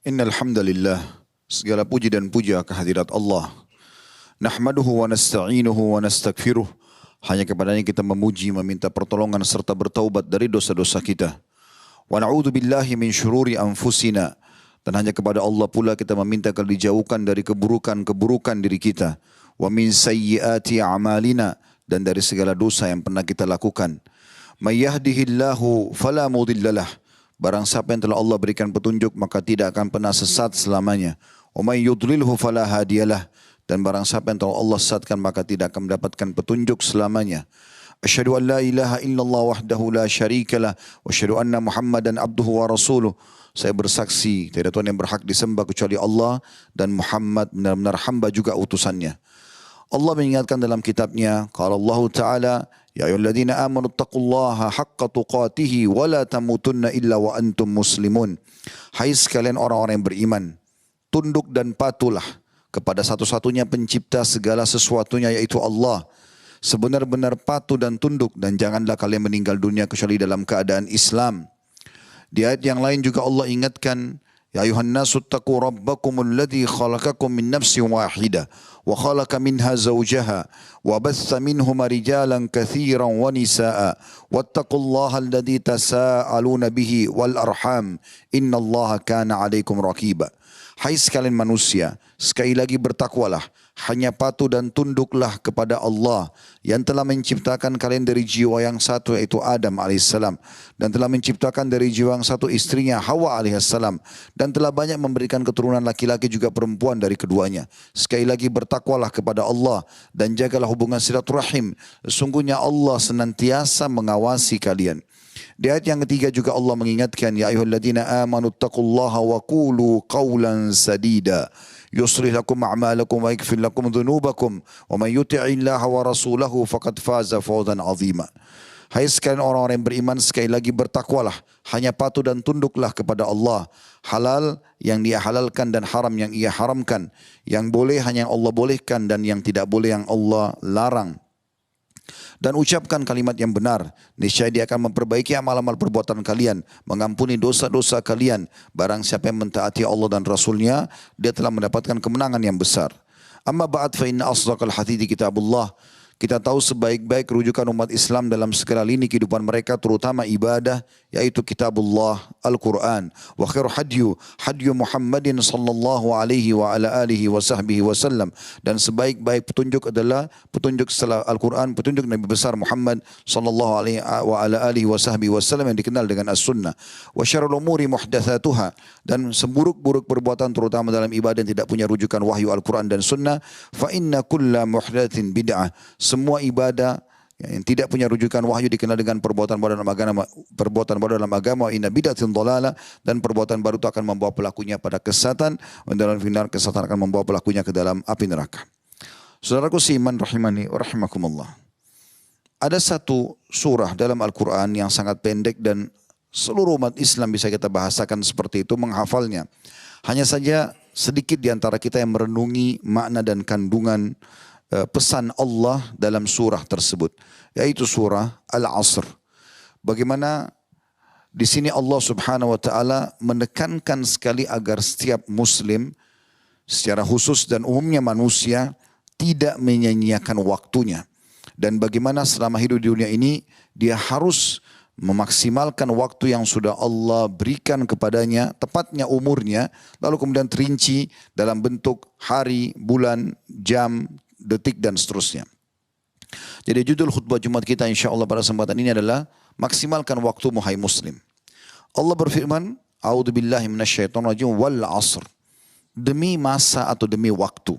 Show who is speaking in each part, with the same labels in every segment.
Speaker 1: Innal hamdalillah, segala puji dan puja kehadirat Allah. Nahmaduhu wa nasta'inuhu wa nastaghfiruh. Hanya kepadanya kita memuji, meminta pertolongan serta bertaubat dari dosa-dosa kita. Wa na'udzu billahi min syururi anfusina. Dan hanya kepada Allah pula kita meminta agar dijauhkan dari keburukan-keburukan diri kita. Wa min sayyiati a'malina, dan dari segala dosa yang pernah kita lakukan. May yahdihillahu fala mudhillalah. Barang siapa yang telah Allah berikan petunjuk maka tidak akan pernah sesat selamanya. Wa may yudlilhu fala hadiyalah. Dan barang siapa yang telah Allah sesatkan maka tidak akan mendapatkan petunjuk selamanya. Asyhadu an la ilaha illallah wahdahu la syarikalah wa asyhadu anna Muhammadan abduhu wa rasuluh. Saya bersaksi tiada Tuhan yang berhak disembah kecuali Allah dan Muhammad benar-benar hamba juga utusannya. Allah mengingatkan dalam kitabnya, qala Allah Ta'ala, ya ayyuhalladzina amanu taqullaha haqqa tuqatihi wa la tamutunna illa wa antum muslimun. Hai sekalian orang-orang yang beriman, tunduk dan patuhlah kepada satu-satunya pencipta segala sesuatunya yaitu Allah. Sebenar-benar patuh dan tunduk dan janganlah kalian meninggal dunia kecuali dalam keadaan Islam. Di ayat yang lain juga Allah ingatkan, ya ayuhan nasu taqu rabbakumul ladzi khalaqakum min nafsin wahidah wa khalaqa minha zawjaha wa batha minhuma rijalan katsiran wa nisaa wattaqullaha alladzi tasaaluna bihi wal arham innallaha kana 'alaikum raqiba. Hai sekalian manusia, sekali lagi bertakwalah, hanya patuh dan tunduklah kepada Allah yang telah menciptakan kalian dari jiwa yang satu yaitu Adam alaihissalam dan telah menciptakan dari jiwa yang satu istrinya Hawa alaihissalam dan telah banyak memberikan keturunan laki-laki juga perempuan dari keduanya. Sekali lagi bertakwalah kepada Allah dan jagalah hubungan silaturahim. Sesungguhnya Allah senantiasa mengawasi kalian. Di ayat yang ketiga juga Allah mengingatkan, ya ayyuhalladzina amanu taqullaha wa qulu qawlan sadida yuslih lakum a'malakum wa yaghfir lakum dhunubakum wa may yuti'illaha wa rasulahu faqad faza fawzan 'azima. Hai sekalian orang-orang yang beriman, sekali lagi bertakwalah, hanya patuh dan tunduklah kepada Allah. Halal yang Dia halalkan dan haram yang Ia haramkan, yang boleh hanya yang Allah bolehkan dan yang tidak boleh yang Allah larang. Dan ucapkan kalimat yang benar, niscaya Dia akan memperbaiki amal-amal perbuatan kalian, mengampuni dosa-dosa kalian. Barang siapa yang mentaati Allah dan Rasulnya, dia telah mendapatkan kemenangan yang besar. Amma ba'd fa inna asdaqal hadithi kitabullah. Kita tahu sebaik-baik rujukan umat Islam dalam segala lini kehidupan mereka, terutama ibadah, yaitu kitabullah, Al-Quran. Wa khairu hadyu Muhammadin sallallahu alaihi wa ala alihi wa sahbihi wasallam. Dan sebaik-baik petunjuk adalah petunjuk setelah Al-Quran, petunjuk Nabi besar Muhammad sallallahu alaihi wa ala alihi wa sahbihi wasallam yang dikenal dengan as-sunnah. Wa syarrul umuri muhdatsatuha. Dan seburuk-buruk perbuatan terutama dalam ibadah yang tidak punya rujukan wahyu Al-Quran dan sunnah. Fa inna kulla muhdatsin bid'ah. Semua ibadah yang tidak punya rujukan wahyu dikenal dengan perbuatan baru dalam agama, inna bid'atin dhalalah, dan perbuatan baru itu akan membawa pelakunya pada kesesatan, dan dalam final kesesatan akan membawa pelakunya ke dalam api neraka. Saudaraku seiman rahimani wa rahimakumullah. Ada satu surah dalam Al-Quran yang sangat pendek dan seluruh umat Islam bisa kita bahasakan seperti itu, menghafalnya. Hanya saja sedikit di antara kita yang merenungi makna dan kandungan pesan Allah dalam surah tersebut, yaitu surah Al-Asr. Bagaimana di sini Allah Subhanahu wa taala menekankan sekali agar setiap muslim secara khusus dan umumnya manusia tidak menyia-nyiakan waktunya. Dan bagaimana selama hidup di dunia ini dia harus memaksimalkan waktu yang sudah Allah berikan kepadanya, tepatnya umurnya, lalu kemudian terinci dalam bentuk hari, bulan, jam, detik dan seterusnya. Jadi judul khutbah Jumat kita insyaAllah pada kesempatan ini adalah maksimalkan waktumu hai muslim. Allah berfirman, a'udzubillahi minasyaitonirrajim wal 'asr. Demi masa atau demi waktu.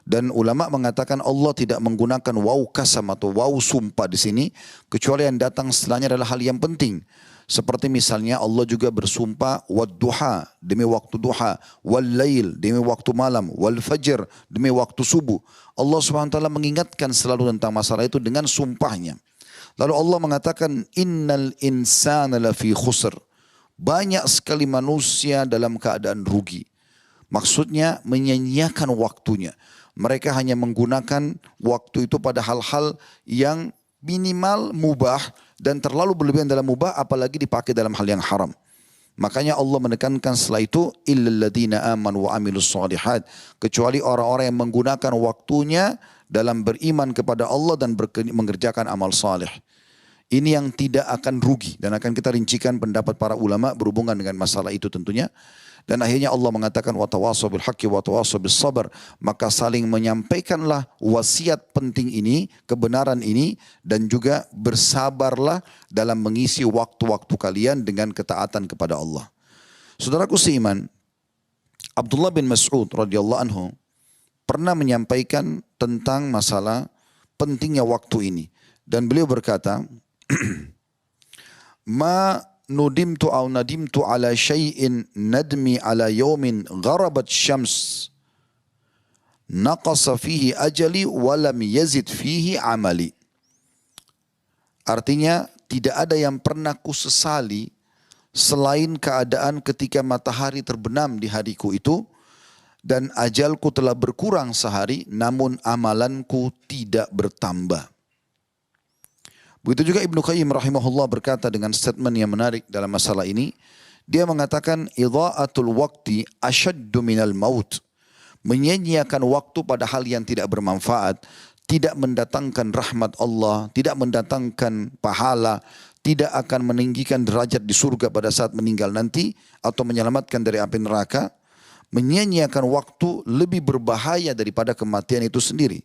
Speaker 1: Dan ulama mengatakan Allah tidak menggunakan waw kasam atau waw sumpah di sini kecuali yang datang setelahnya adalah hal yang penting. Seperti misalnya Allah juga bersumpah wad-duha demi waktu duha, wal-lail demi waktu malam, wal-fajr demi waktu subuh. Allah SWT mengingatkan selalu tentang masalah itu dengan sumpahnya. Lalu Allah mengatakan innal insana lafi khusr. Banyak sekali manusia dalam keadaan rugi. Maksudnya menyia-nyiakan waktunya. Mereka hanya menggunakan waktu itu pada hal-hal yang minimal mubah dan terlalu berlebihan dalam mubah apalagi dipakai dalam hal yang haram. Makanya Allah menekankan setelah itu illal ladzina amanu wa amilus shalihat, kecuali orang-orang yang menggunakan waktunya dalam beriman kepada Allah dan mengerjakan amal saleh. Ini yang tidak akan rugi dan akan kita rincikan pendapat para ulama berhubungan dengan masalah itu tentunya. Dan akhirnya Allah mengatakan wa tawassaw bil haqqi wa tawassaw bis sabr, maka saling menyampaikanlah wasiat penting ini, kebenaran ini, dan juga bersabarlah dalam mengisi waktu-waktu kalian dengan ketaatan kepada Allah. Saudaraku seiman, Abdullah bin Mas'ud radhiyallahu anhu pernah menyampaikan tentang masalah pentingnya waktu ini, dan beliau berkata, ma nudimtu au nadimtu ala syai'in nadmi ala yawmin gharabat syams naqasa fihi ajali walam yazid fihi amali. Artinya tidak ada yang pernah kusesali selain keadaan ketika matahari terbenam di hariku itu dan ajalku telah berkurang sehari namun amalanku tidak bertambah. Begitu juga Ibnu Qayyim rahimahullah berkata dengan statement yang menarik dalam masalah ini. Dia mengatakan idha'atul waqti asyaddu minal maut. Menyia-nyiakan waktu pada hal yang tidak bermanfaat, tidak mendatangkan rahmat Allah, tidak mendatangkan pahala, tidak akan meninggikan derajat di surga pada saat meninggal nanti atau menyelamatkan dari api neraka. Menyia-nyiakan waktu lebih berbahaya daripada kematian itu sendiri.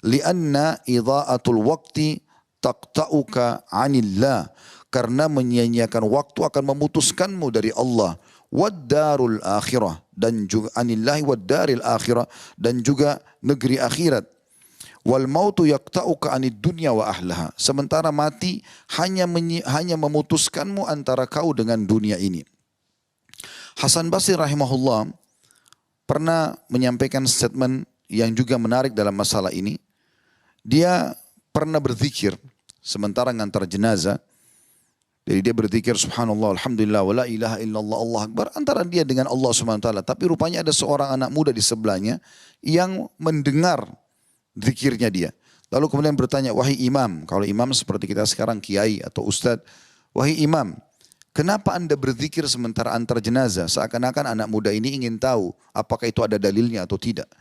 Speaker 1: Lianna idha'atul waqti taqta'uka 'anillah, karena menyia-nyiakan waktu akan memutuskanmu dari Allah, wad-darul akhirah, dan juga 'anillahi wad-daril akhirah, dan juga negeri akhirat. Wal mautu yaqta'uka 'anid dunya wa ahlaha, sementara mati hanya memutuskanmu antara kau dengan dunia ini. Hasan Basri rahimahullah pernah menyampaikan statement yang juga menarik dalam masalah ini. Dia pernah berzikir sementara ngantar jenazah. Jadi dia berzikir subhanallah, alhamdulillah, wa la ilaha illallah, Allah akbar, antara dia dengan Allah subhanahu wa ta'ala. Tapi rupanya ada seorang anak muda di sebelahnya yang mendengar zikirnya dia. Lalu kemudian bertanya, wahai imam, kalau imam seperti kita sekarang kiai atau ustadz, wahai imam, kenapa anda berzikir sementara antar jenazah? Seakan-akan anak muda ini ingin tahu apakah itu ada dalilnya atau tidak.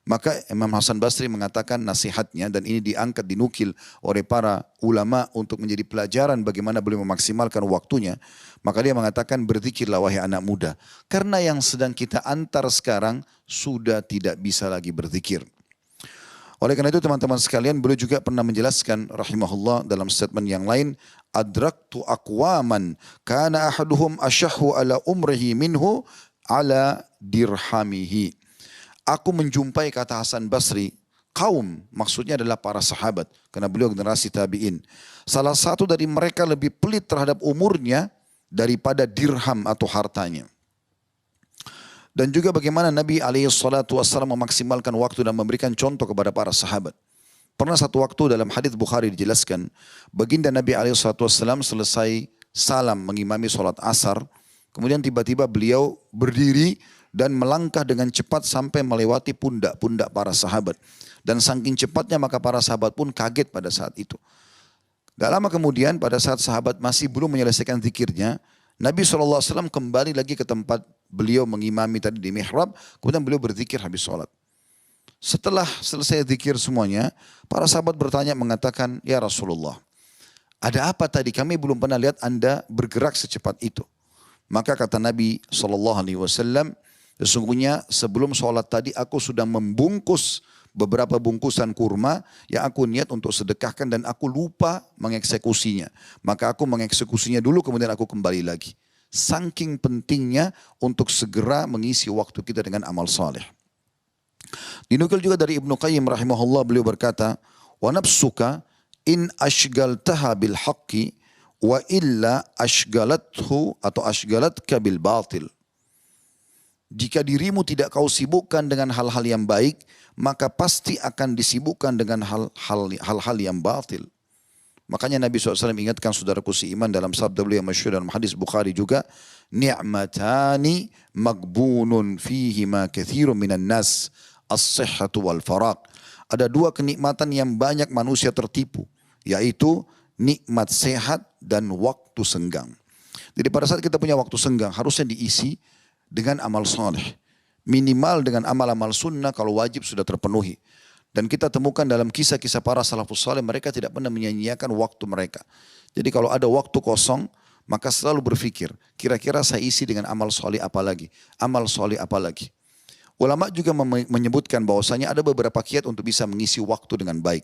Speaker 1: Maka Imam Hasan Basri mengatakan nasihatnya, dan ini diangkat, dinukil oleh para ulama untuk menjadi pelajaran bagaimana beliau memaksimalkan waktunya. Maka dia mengatakan berzikirlah wahai anak muda, karena yang sedang kita antar sekarang sudah tidak bisa lagi berzikir. Oleh karena itu teman-teman sekalian, beliau juga pernah menjelaskan rahimahullah dalam statement yang lain, adraktu aqwaman kana ahaduhum asyahhu ala umrihi minhu ala dirhamihi. Aku menjumpai, kata Hasan Basri, kaum, maksudnya adalah para sahabat, karena beliau generasi tabi'in. Salah satu dari mereka lebih pelit terhadap umurnya daripada dirham atau hartanya. Dan juga bagaimana Nabi SAW memaksimalkan waktu dan memberikan contoh kepada para sahabat. Pernah satu waktu dalam hadis Bukhari dijelaskan, baginda Nabi SAW selesai salam mengimami sholat asar, kemudian tiba-tiba beliau berdiri dan melangkah dengan cepat sampai melewati pundak-pundak para sahabat. Dan saking cepatnya maka para sahabat pun kaget pada saat itu. Gak lama kemudian pada saat sahabat masih belum menyelesaikan zikirnya, Nabi SAW kembali lagi ke tempat beliau mengimami tadi di mihrab, kemudian beliau berzikir habis sholat. Setelah selesai zikir semuanya, para sahabat bertanya mengatakan, ya Rasulullah, ada apa tadi? Kami belum pernah lihat anda bergerak secepat itu. Maka kata Nabi SAW, sesungguhnya sebelum sholat tadi aku sudah membungkus beberapa bungkusan kurma yang aku niat untuk sedekahkan dan aku lupa mengeksekusinya. Maka aku mengeksekusinya dulu kemudian aku kembali lagi. Saking pentingnya untuk segera mengisi waktu kita dengan amal saleh. Dinukil juga dari Ibnu Qayyim rahimahullah, beliau berkata, wa nafsuka in ashgaltaha bil haqqi wa illa ashgalathu atau ashgalatka bil batil. Jika dirimu tidak kau sibukkan dengan hal-hal yang baik, maka pasti akan disibukkan dengan hal-hal yang batil. Makanya Nabi SAW ingatkan saudaraku seiman dalam sabda beliau yang masyhur dalam hadis Bukhari juga, ni'matani magbunun fihima katsirun minan nas, as-sihhatu wal faraq. Ada dua kenikmatan yang banyak manusia tertipu, yaitu nikmat sehat dan waktu senggang. Jadi pada saat kita punya waktu senggang harusnya diisi dengan amal soleh. Minimal dengan amal-amal sunnah kalau wajib sudah terpenuhi. Dan kita temukan dalam kisah-kisah para salafus saleh mereka tidak pernah menyia-nyiakan waktu mereka. Jadi kalau ada waktu kosong maka selalu berpikir kira-kira saya isi dengan amal soleh apa lagi. Amal soleh apa lagi. Ulama juga menyebutkan bahwasanya ada beberapa kiat untuk bisa mengisi waktu dengan baik.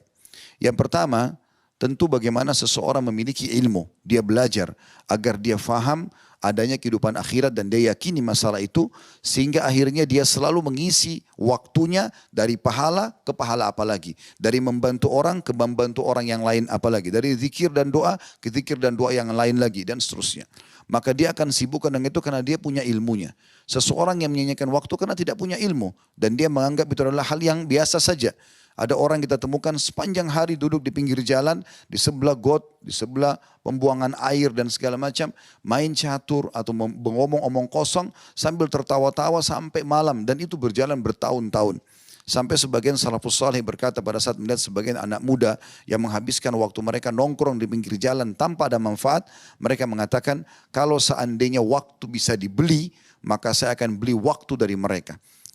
Speaker 1: Yang pertama, tentu bagaimana seseorang memiliki ilmu, dia belajar agar dia faham adanya kehidupan akhirat dan dia yakini masalah itu sehingga akhirnya dia selalu mengisi waktunya dari pahala ke pahala apalagi, dari membantu orang ke membantu orang yang lain apalagi, dari zikir dan doa ke zikir dan doa yang lain lagi dan seterusnya. Maka dia akan sibukkan dengan itu karena dia punya ilmunya. Seseorang yang menyanyikan waktu karena tidak punya ilmu dan dia menganggap itu adalah hal yang biasa saja. Ada orang kita temukan sepanjang hari duduk di pinggir jalan, di sebelah got, di sebelah pembuangan air dan segala macam, main catur atau ngomong-omong kosong sambil tertawa-tawa sampai malam dan itu berjalan bertahun-tahun. Sampai sebagian salafus saleh berkata pada saat melihat sebagian anak muda yang menghabiskan waktu mereka nongkrong di pinggir jalan tanpa ada manfaat, mereka mengatakan kalau seandainya waktu bisa dibeli, maka saya akan beli waktu dari mereka.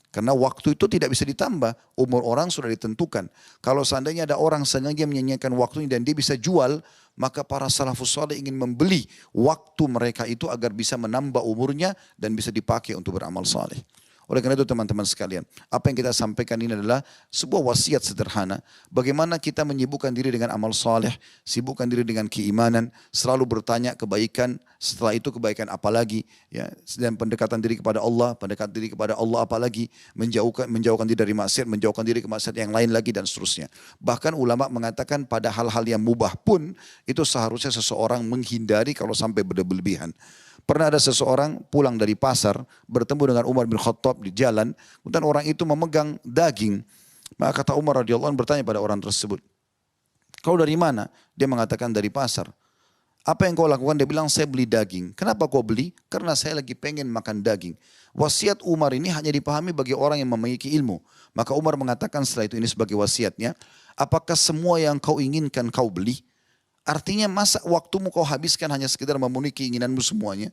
Speaker 1: Karena waktu itu tidak bisa ditambah, umur orang sudah ditentukan. Kalau seandainya ada orang sengaja menyanyikan waktunya dan dia bisa jual, maka para salafus saleh ingin membeli waktu mereka itu agar bisa menambah umurnya dan bisa dipakai untuk beramal saleh. Oleh karena itu teman-teman sekalian, apa yang kita sampaikan ini adalah sebuah wasiat sederhana. Bagaimana kita menyibukkan diri dengan amal saleh, sibukkan diri dengan keimanan, selalu bertanya kebaikan, setelah itu kebaikan apa lagi, ya, dan pendekatan diri kepada Allah, pendekatan diri kepada Allah apa lagi, menjauhkan diri dari maksiat, menjauhkan diri ke maksiat yang lain lagi dan seterusnya. Bahkan ulama mengatakan pada hal-hal yang mubah pun itu seharusnya seseorang menghindari kalau sampai berlebihan. Pernah ada seseorang pulang dari pasar bertemu dengan Umar bin Khattab di jalan, kemudian orang itu memegang daging. Maka kata Umar radhiyallahu anhu bertanya pada orang tersebut, "Kau dari mana?" Dia mengatakan dari pasar. "Apa yang kau lakukan?" Dia bilang, "Saya beli daging." "Kenapa kau beli?" "Karena saya lagi pengen makan daging." Wasiat Umar ini hanya dipahami bagi orang yang memiliki ilmu. Maka Umar mengatakan setelah itu ini sebagai wasiatnya, "Apakah semua yang kau inginkan kau beli?" Artinya masa waktumu kau habiskan hanya sekedar memenuhi keinginanmu semuanya.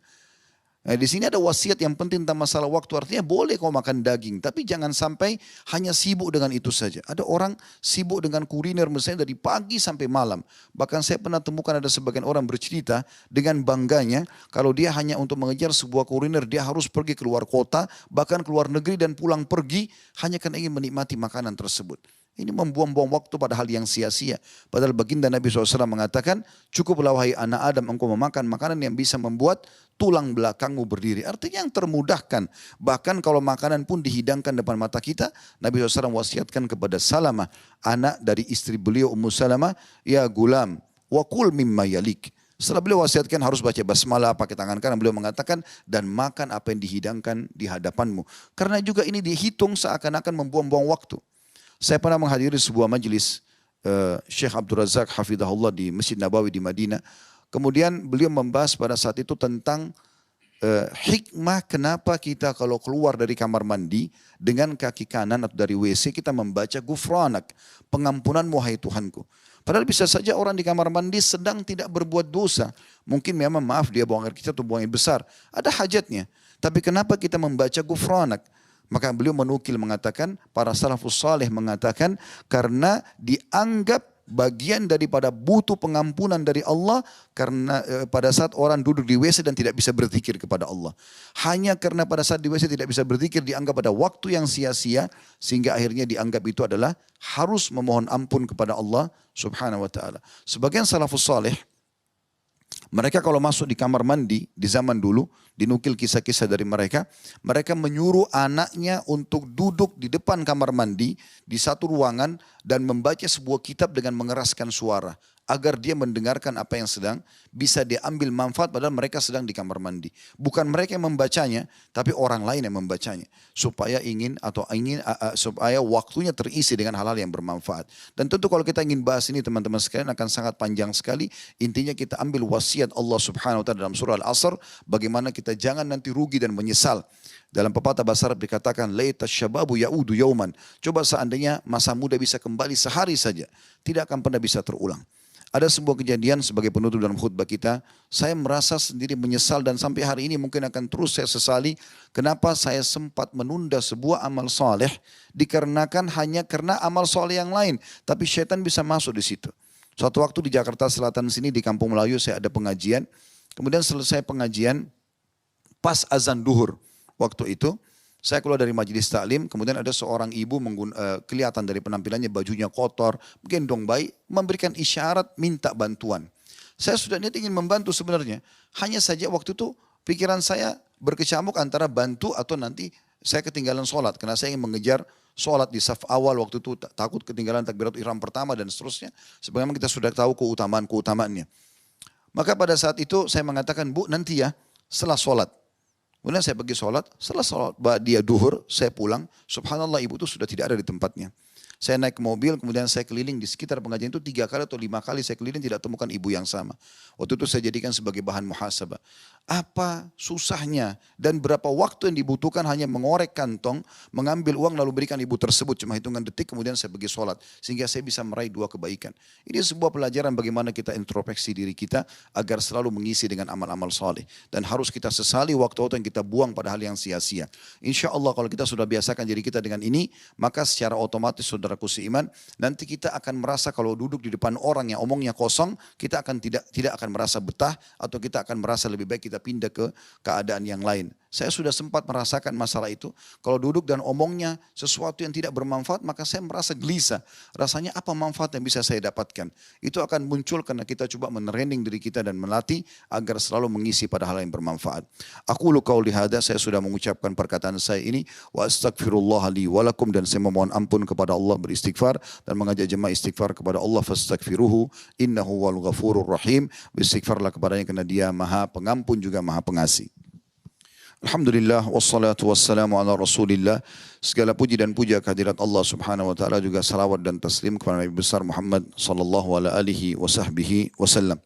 Speaker 1: Nah, di sini ada wasiat yang penting tentang masalah waktu. Artinya boleh kau makan daging, tapi jangan sampai hanya sibuk dengan itu saja. Ada orang sibuk dengan kuliner misalnya dari pagi sampai malam. Bahkan saya pernah temukan ada sebagian orang bercerita dengan bangganya kalau dia hanya untuk mengejar sebuah kuliner dia harus pergi keluar kota, bahkan keluar negeri dan pulang pergi hanya karena ingin menikmati makanan tersebut. Ini membuang-buang waktu pada hal yang sia-sia. Padahal baginda Nabi SAW mengatakan, cukuplah wahai anak Adam engkau memakan makanan yang bisa membuat tulang belakangmu berdiri. Artinya yang termudahkan. Bahkan kalau makanan pun dihidangkan depan mata kita, Nabi SAW wasiatkan kepada Salamah, anak dari istri beliau Ummu Salamah, ya gulam, wa kul mimma yalik. Setelah beliau wasiatkan harus baca basmalah pakai tangan kanan, beliau mengatakan dan makan apa yang dihidangkan di hadapanmu. Karena juga ini dihitung seakan-akan membuang-buang waktu. Saya pernah menghadiri sebuah majelis Syekh Abdul Razak Hafidahullah di Masjid Nabawi di Madinah. Kemudian beliau membahas pada saat itu tentang hikmah kenapa kita kalau keluar dari kamar mandi dengan kaki kanan atau dari WC kita membaca gufranak, pengampunanmu wahai Tuhanku. Padahal bisa saja orang di kamar mandi sedang tidak berbuat dosa. Mungkin memang maaf dia buang air kecil atau buang air besar. Ada hajatnya. Tapi kenapa kita membaca gufranak? Maka beliau menukil mengatakan, para salafus saleh mengatakan karena dianggap bagian daripada butuh pengampunan dari Allah karena pada saat orang duduk di WC dan tidak bisa berzikir kepada Allah. Hanya karena pada saat di WC tidak bisa berzikir dianggap pada waktu yang sia-sia sehingga akhirnya dianggap itu adalah harus memohon ampun kepada Allah Subhanahu wa taala. Sebagian salafus saleh mereka kalau masuk di kamar mandi di zaman dulu, dinukil kisah-kisah dari mereka, mereka menyuruh anaknya untuk duduk di depan kamar mandi di satu ruangan dan membaca sebuah kitab dengan mengeraskan suara. Agar dia mendengarkan apa yang sedang bisa diambil manfaat padahal mereka sedang di kamar mandi. Bukan mereka yang membacanya, tapi orang lain yang membacanya. Supaya supaya waktunya terisi dengan hal-hal yang bermanfaat. Dan tentu kalau kita ingin bahas ini teman-teman sekalian akan sangat panjang sekali. Intinya kita ambil wasiat Allah Subhanahu wa taala dalam surah Al-Asr, bagaimana kita jangan nanti rugi dan menyesal. Dalam pepatah bahasa Arab dikatakan laita syababu yaudu yauman. Coba seandainya masa muda bisa kembali sehari saja, tidak akan pernah bisa terulang. Ada sebuah kejadian sebagai penutup dalam khutbah kita, saya merasa sendiri menyesal dan sampai hari ini mungkin akan terus saya sesali kenapa saya sempat menunda sebuah amal soleh dikarenakan hanya karena amal soleh yang lain, tapi syaitan bisa masuk di situ. Suatu waktu di Jakarta Selatan sini di Kampung Melayu saya ada pengajian, kemudian selesai pengajian pas azan duhur waktu itu. Saya keluar dari majelis taklim, kemudian ada seorang ibu kelihatan dari penampilannya bajunya kotor, gendong bayi, memberikan isyarat minta bantuan. Saya sudah niat ingin membantu sebenarnya. Hanya saja waktu itu pikiran saya berkecamuk antara bantu atau nanti saya ketinggalan sholat. Karena saya ingin mengejar sholat di saf awal waktu itu, takut ketinggalan takbiratul ihram pertama dan seterusnya. Sebagaimana kita sudah tahu keutamaannya. Maka pada saat itu saya mengatakan, Bu nanti ya setelah sholat. Kemudian saya pergi sholat, setelah sholat dia duhur, saya pulang. Subhanallah ibu itu sudah tidak ada di tempatnya. Saya naik ke mobil, kemudian saya keliling di sekitar pengajian itu 3 kali atau 5 kali saya keliling tidak temukan ibu yang sama. Waktu itu saya jadikan sebagai bahan muhasabah. Apa susahnya dan berapa waktu yang dibutuhkan hanya mengorek kantong, mengambil uang lalu berikan ibu tersebut. Cuma hitungan detik kemudian saya pergi sholat. Sehingga saya bisa meraih 2 kebaikan. Ini sebuah pelajaran bagaimana kita introspeksi diri kita agar selalu mengisi dengan amal-amal soleh. Dan harus kita sesali waktu-waktu yang kita buang pada hal yang sia-sia. Insya Allah kalau kita sudah biasakan diri kita dengan ini, maka secara otomatis saudaraku seiman, nanti kita akan merasa kalau duduk di depan orang yang omongnya kosong, kita akan tidak akan merasa betah atau kita akan merasa lebih baik kita pindah ke keadaan yang lain. Saya sudah sempat merasakan masalah itu. Kalau duduk dan omongnya sesuatu yang tidak bermanfaat, maka saya merasa gelisah. Rasanya apa manfaat yang bisa saya dapatkan? Itu akan muncul karena kita coba menerending diri kita dan melatih agar selalu mengisi pada hal yang bermanfaat. Aku qauli hadza, saya sudah mengucapkan perkataan saya ini. Wa astaghfirullah li wa lakum, dan saya memohon ampun kepada Allah, beristighfar dan mengajak jemaah istighfar kepada Allah. Fastaghfiruhu innahu wal ghafurur rahim. Beristighfarlah kepadanya karena dia maha pengampun juga maha pengasih. Alhamdulillah wassalatu wassalamu ala rasulillah. Segala puji dan puja kehadirat Allah subhanahu wa ta'ala, juga salawat dan taslim kepada Nabi besar Muhammad sallallahu alaihi wasallam.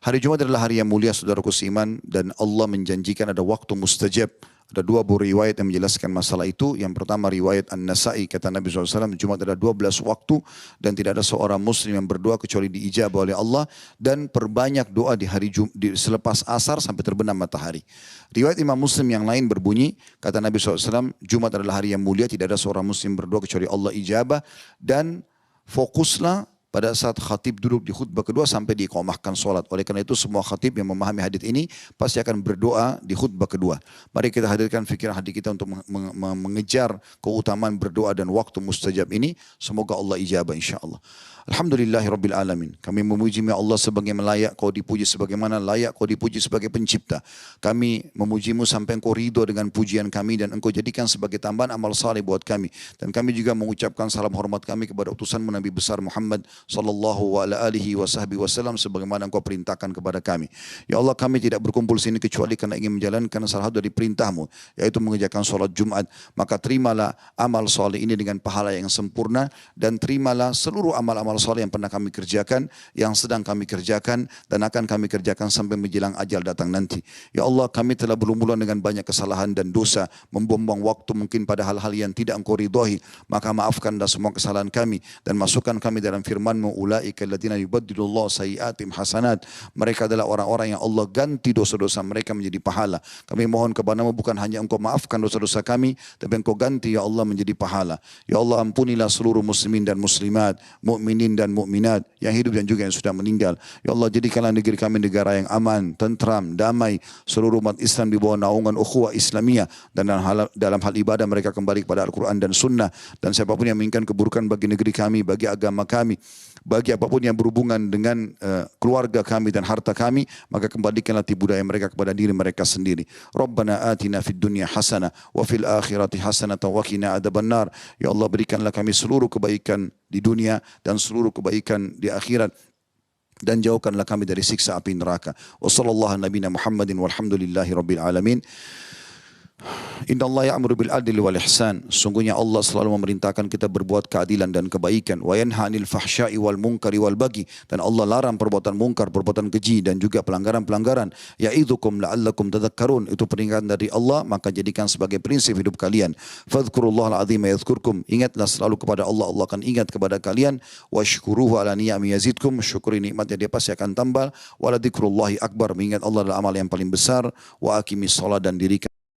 Speaker 1: Hari Jumat adalah hari yang mulia saudaraku seiman, dan Allah menjanjikan ada waktu mustajab. Ada 2 buah riwayat yang menjelaskan masalah itu. Yang pertama riwayat An-Nasai, kata Nabi SAW, Jumat ada 12 waktu dan tidak ada seorang muslim yang berdoa kecuali diijabah oleh Allah, dan perbanyak doa di hari selepas asar sampai terbenam matahari. Riwayat Imam Muslim yang lain berbunyi, kata Nabi SAW, Jumat adalah hari yang mulia, tidak ada seorang muslim berdoa kecuali Allah ijabah, dan fokuslah pada saat khatib duduk di khutbah kedua sampai diiqamahkan sholat. Oleh karena itu semua khatib yang memahami hadits ini pasti akan berdoa di khutbah kedua. Mari kita hadirkan fikiran hati kita untuk mengejar keutamaan berdoa dan waktu mustajab ini. Semoga Allah ijabah insyaAllah. Alhamdulillahirabbil alamin. Kami memuji Allah sebagaimana layak kau dipuji, sebagaimana layak kau dipuji sebagai pencipta. Kami memujimu sampai engkau ridho dengan pujian kami dan engkau jadikan sebagai tambahan amal saleh buat kami. Dan kami juga mengucapkan salam hormat kami kepada utusanmu Nabi besar Muhammad sallallahu alaihi wasallam sebagaimana engkau perintahkan kepada kami. Ya Allah, kami tidak berkumpul sini kecuali karena ingin menjalankan salah satu dari perintahmu, yaitu mengerjakan sholat Jumat. Maka terimalah amal saleh ini dengan pahala yang sempurna, dan terimalah seluruh amal-amal soleh yang pernah kami kerjakan, yang sedang kami kerjakan, dan akan kami kerjakan sampai menjelang ajal datang nanti. Ya Allah, kami telah berlumuran dengan banyak kesalahan dan dosa, membuang waktu mungkin pada hal-hal yang tidak engkau ridhoi. Maka maafkanlah semua kesalahan kami dan masukkan kami dalam firman-Mu, ulaika alladziina yubaddilullahu sayyi'atihim hasanat. Mereka adalah orang-orang yang Allah ganti dosa-dosa mereka menjadi pahala. Kami mohon kepada-Mu bukan hanya engkau maafkan dosa-dosa kami, tapi engkau ganti ya Allah menjadi pahala. Ya Allah, ampunilah seluruh muslimin dan muslimat, mukminin dan mukminat yang hidup dan juga yang sudah meninggal. Ya Allah, jadikanlah negeri kami negara yang aman, tentram, damai. Seluruh umat Islam di bawah naungan ukhuwah Islamiyah, dan dalam hal ibadah mereka kembali kepada Al-Quran dan Sunnah. Dan siapapun yang menginginkan keburukan bagi negeri kami, bagi agama kami, bagi apapun yang berhubungan dengan keluarga kami dan harta kami, maka kembalikanlah budaya mereka kepada diri mereka sendiri. Rabbana atina fid dunya hasanah wa fil akhirati hasanah wa qina adzabannar. Ya Allah, berikanlah kami seluruh kebaikan di dunia dan seluruh kebaikan di akhirat, dan jauhkanlah kami dari siksa api neraka. Wa sallallahu nabiyana Muhammadin walhamdulillahi rabbil alamin. Inna Allah ya'muru bil adli wal ihsan. Sungguhnya Allah selalu memerintahkan kita berbuat keadilan dan kebaikan. Wa yanha 'anil fahsya'i wal munkari wal baghi. Dan Allah larang perbuatan mungkar, perbuatan keji dan juga pelanggaran-pelanggaran. Ya'idzukum la'allakum tadhakkarun. Itu peringatan dari Allah, maka jadikan sebagai prinsip hidup kalian. Fadhkurullahal 'azima yadhkurkum. Ingatlah selalu kepada Allah, Allah akan ingat kepada kalian. Washkuruhu 'ala ni'ami yazidkum. Syukuri nikmatnya, dia pasti akan tambah. Wa la dzikrullahi akbar. Mengingat Allah adalah amal yang paling besar. Wa aqimis shalah, dan dirikan